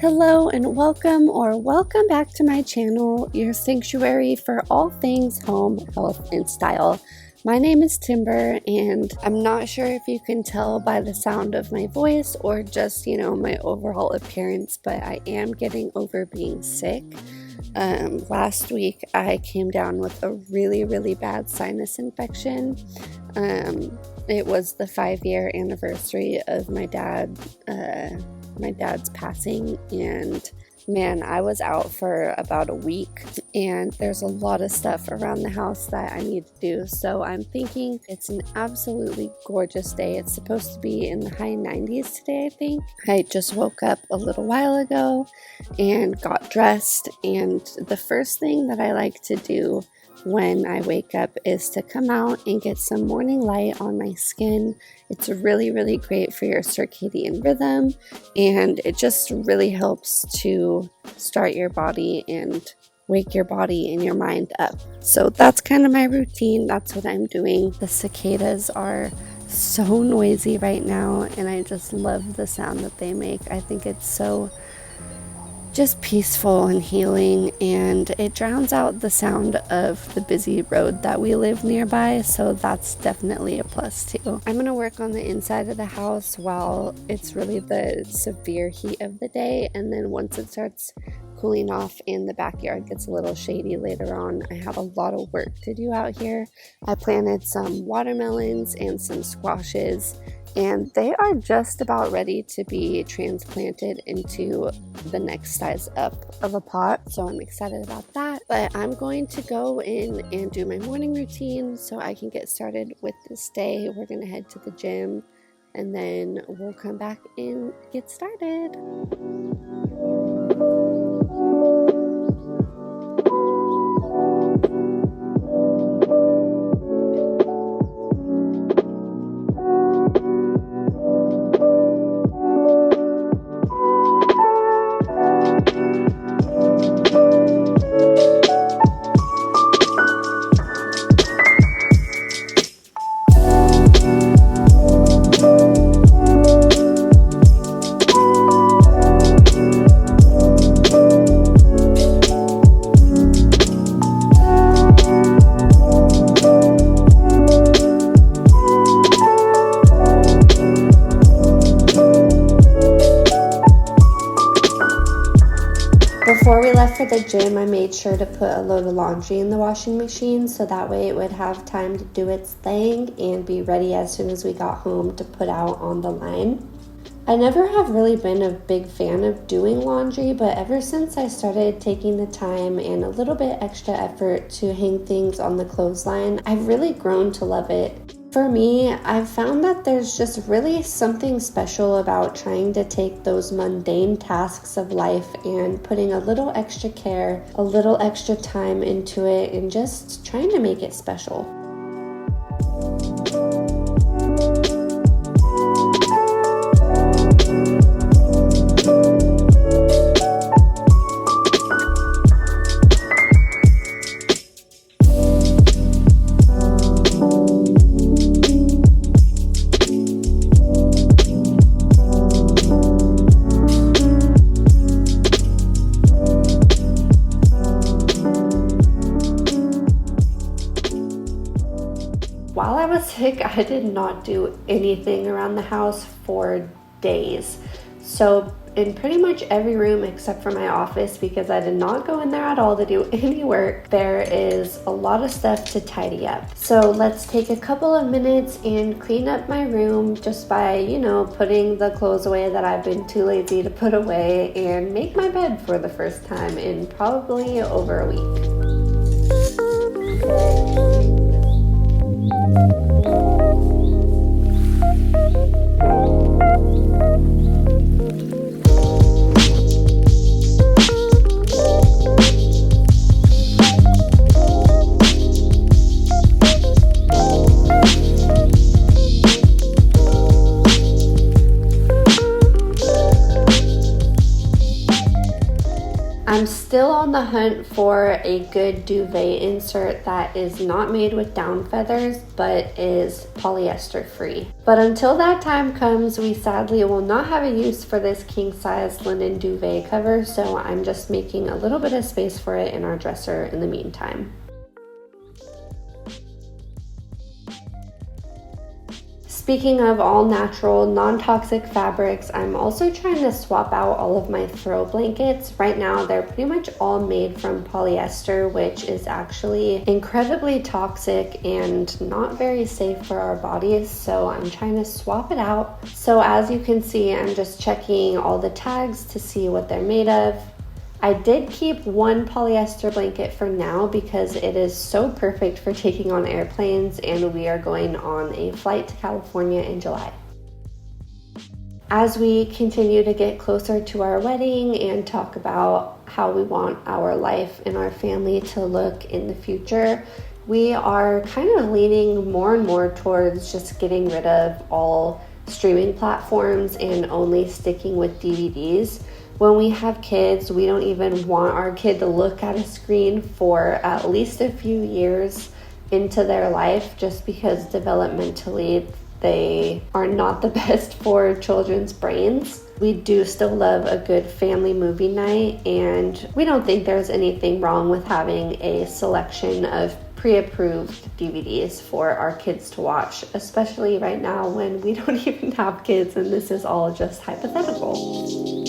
Hello and welcome back to my channel, your sanctuary for all things home, health, and style. My name is Timber, and I'm not sure if you can tell by the sound of my voice or just, my overall appearance, but I am getting over being sick. Last week I came down with a really bad sinus infection. It was the 5-year anniversary of my dad's passing, and man, I was out for about a week, and there's a lot of stuff around the house that I need to do. So I'm thinking it's an absolutely gorgeous day. It's supposed to be in the high 90s today, I think. I just woke up a little while ago and got dressed, and the first thing that I like to do when I wake up is to come out and get some morning light on my skin. It's really great for your circadian rhythm, and it just really helps to start your body and wake your body and your mind up. So that's kind of my routine. That's what I'm doing. The cicadas are so noisy right now, and I just love the sound that they make. I think it's so just peaceful and healing, and it drowns out the sound of the busy road that we live nearby, so that's definitely a plus too. I'm gonna work on the inside of the house while it's really the severe heat of the day, and then once it starts cooling off and the backyard gets a little shady later on, I have a lot of work to do out here. I planted some watermelons and some squashes, and they are just about ready to be transplanted into the next size up of a pot, so I'm excited about that. But I'm going to go in and do my morning routine so I can get started with this day. We're gonna head to the gym, and then we'll come back and get started. Before we left for the gym, I made sure to put a load of laundry in the washing machine so that way it would have time to do its thing and be ready as soon as we got home to put out on the line. I never have really been a big fan of doing laundry, but ever since I started taking the time and a little bit extra effort to hang things on the clothesline, I've really grown to love it. For me, I've found that there's just really something special about trying to take those mundane tasks of life and putting a little extra care, a little extra time into it, and just trying to make it special. While I was sick, I did not do anything around the house for days. So in pretty much every room except for my office, because I did not go in there at all to do any work, there is a lot of stuff to tidy up. So let's take a couple of minutes and clean up my room just by, putting the clothes away that I've been too lazy to put away, and make my bed for the first time in probably over a week. I'm still on the hunt for a good duvet insert that is not made with down feathers but is polyester free. But until that time comes, we sadly will not have a use for this king size linen duvet cover, so I'm just making a little bit of space for it in our dresser in the meantime. Speaking of all natural, non-toxic fabrics, I'm also trying to swap out all of my throw blankets. Right now, they're pretty much all made from polyester, which is actually incredibly toxic and not very safe for our bodies. So I'm trying to swap it out. So as you can see, I'm just checking all the tags to see what they're made of. I did keep one polyester blanket for now because it is so perfect for taking on airplanes, and we are going on a flight to California in July. As we continue to get closer to our wedding and talk about how we want our life and our family to look in the future, we are kind of leaning more and more towards just getting rid of all streaming platforms and only sticking with DVDs. When we have kids, we don't even want our kid to look at a screen for at least a few years into their life, just because developmentally they are not the best for children's brains. We do still love a good family movie night, and we don't think there's anything wrong with having a selection of pre-approved DVDs for our kids to watch, especially right now when we don't even have kids and this is all just hypothetical.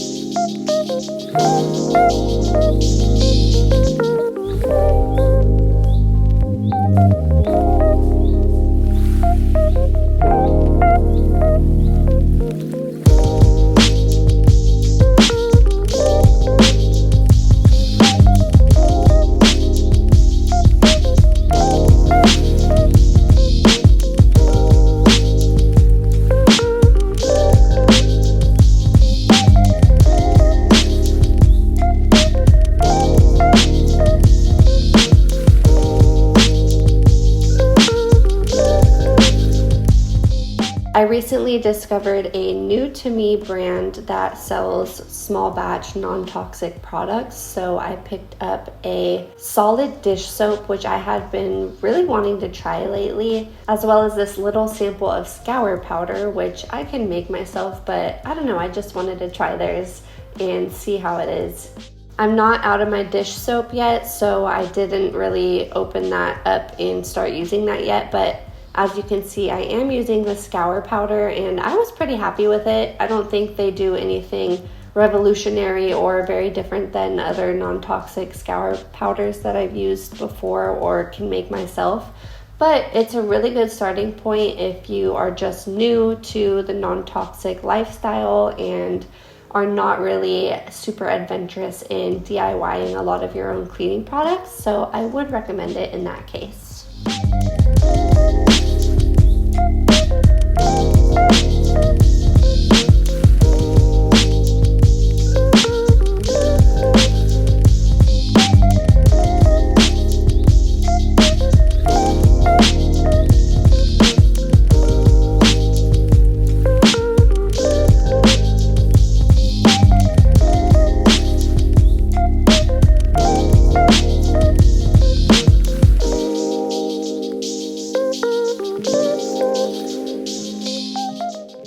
I recently discovered a new to me brand that sells small batch non-toxic products. So I picked up a solid dish soap, which I had been really wanting to try lately, as well as this little sample of scour powder, which I can make myself, but I don't know, I just wanted to try theirs and see how it is. I'm not out of my dish soap yet, so I didn't really open that up and start using that yet, but as you can see, I am using the scour powder and I was pretty happy with it. I don't think they do anything revolutionary or very different than other non-toxic scour powders that I've used before or can make myself. But it's a really good starting point if you are just new to the non-toxic lifestyle and are not really super adventurous in DIYing a lot of your own cleaning products. So I would recommend it in that case.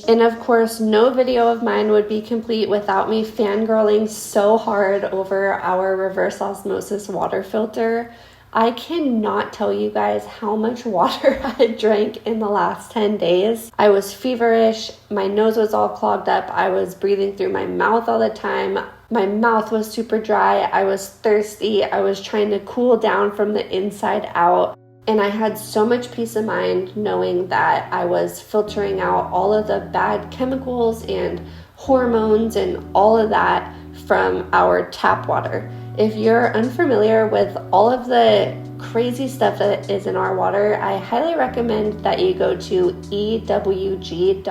And of course, no video of mine would be complete without me fangirling so hard over our reverse osmosis water filter. I cannot tell you guys how much water I drank in the last 10 days. I was feverish, my nose was all clogged up, I was breathing through my mouth all the time, my mouth was super dry, I was thirsty, I was trying to cool down from the inside out. And I had so much peace of mind knowing that I was filtering out all of the bad chemicals and hormones and all of that from our tap water. If you're unfamiliar with all of the crazy stuff that is in our water, I highly recommend that you go to ewg.org.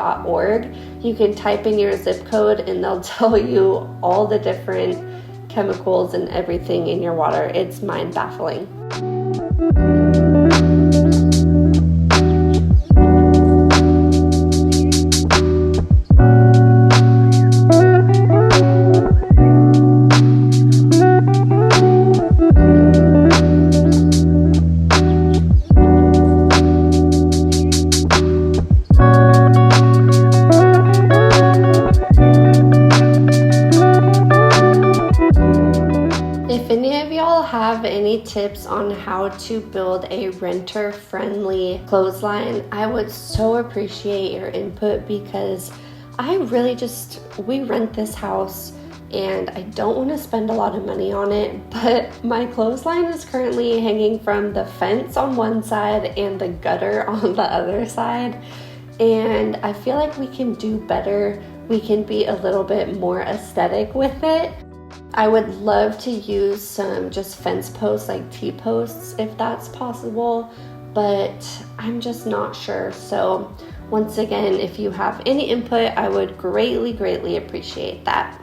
You can type in your zip code and they'll tell you all the different chemicals and everything in your water. It's mind-baffling. have any tips on how to build a renter-friendly clothesline, I would so appreciate your input, because we rent this house and I don't want to spend a lot of money on it, but my clothesline is currently hanging from the fence on one side and the gutter on the other side, and I feel like we can do better. We can be a little bit more aesthetic with it. I would love to use some just fence posts, like T-posts, if that's possible, but I'm just not sure. So once again, if you have any input, I would greatly, greatly appreciate that.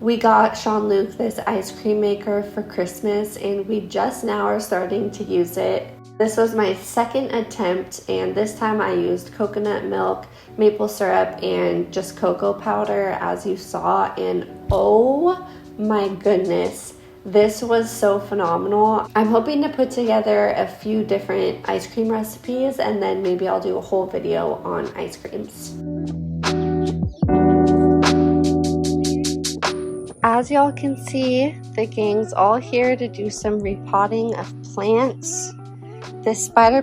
We got Jean-Luc this ice cream maker for Christmas, and we just now are starting to use it. This was my second attempt, and this time I used coconut milk, maple syrup, and just cocoa powder, as you saw, and oh my goodness, this was so phenomenal. I'm hoping to put together a few different ice cream recipes, and then maybe I'll do a whole video on ice creams. As y'all can see, the gang's all here to do some repotting of plants. This snake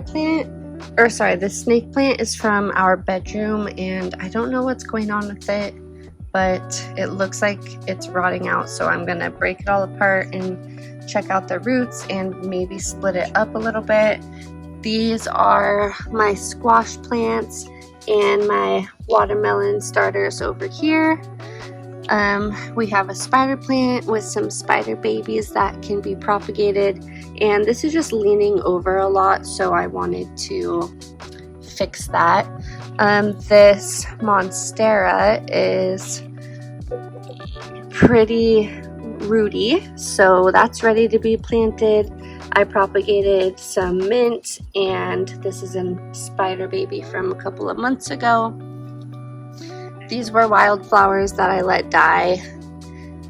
plant is from our bedroom, and I don't know what's going on with it, but it looks like it's rotting out, so I'm gonna break it all apart and check out the roots and maybe split it up a little bit. These are my squash plants and my watermelon starters over here. We have a spider plant with some spider babies that can be propagated, and this is just leaning over a lot, so I wanted to fix that. This monstera is pretty rooty, so that's ready to be planted. I propagated some mint, and this is a spider baby from a couple of months ago. These were wildflowers that I let die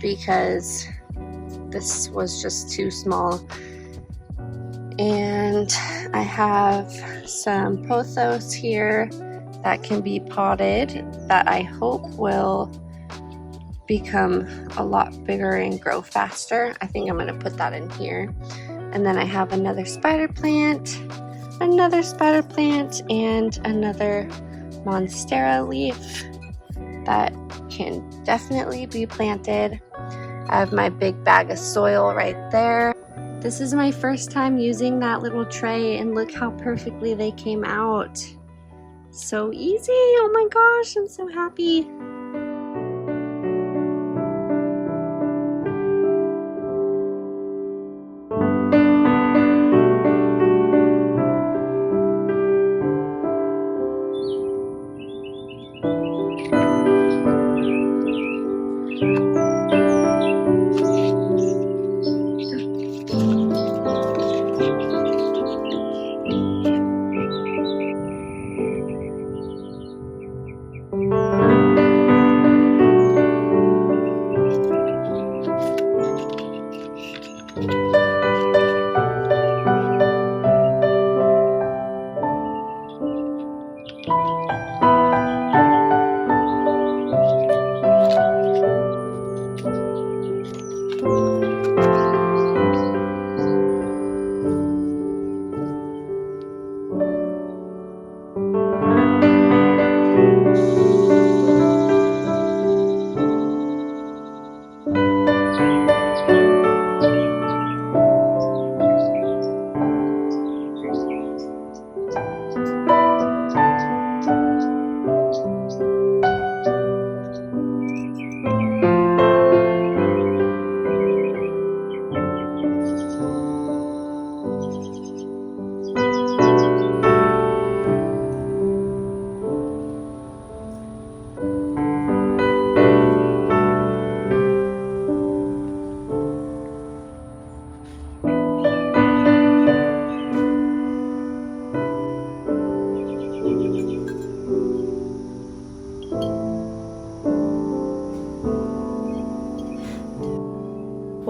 because this was just too small. And I have some pothos here that can be potted that I hope will become a lot bigger and grow faster. I think I'm going to put that in here. And then I have another spider plant, and another monstera leaf that can definitely be planted. I have my big bag of soil right there. This is my first time using that little tray, and look how perfectly they came out. So easy, oh my gosh, I'm so happy.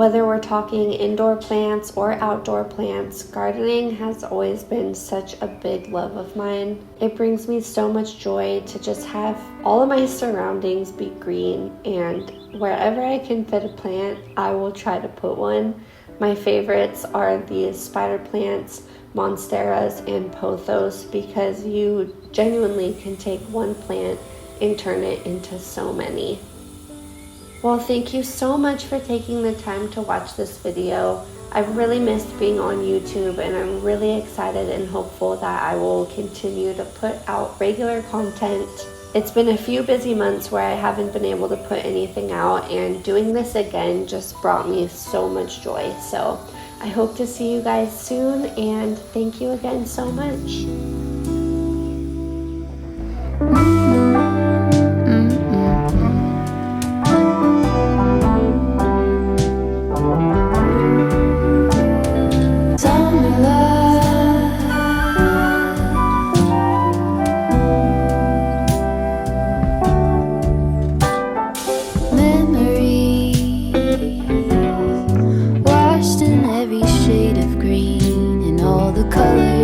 Whether we're talking indoor plants or outdoor plants, gardening has always been such a big love of mine. It brings me so much joy to just have all of my surroundings be green, and wherever I can fit a plant, I will try to put one. My favorites are these spider plants, monsteras, and pothos, because you genuinely can take one plant and turn it into so many. Well, thank you so much for taking the time to watch this video. I've really missed being on YouTube, and I'm really excited and hopeful that I will continue to put out regular content. It's been a few busy months where I haven't been able to put anything out, and doing this again just brought me so much joy. So I hope to see you guys soon, and thank you again so much. Washed in every shade of green and all the colors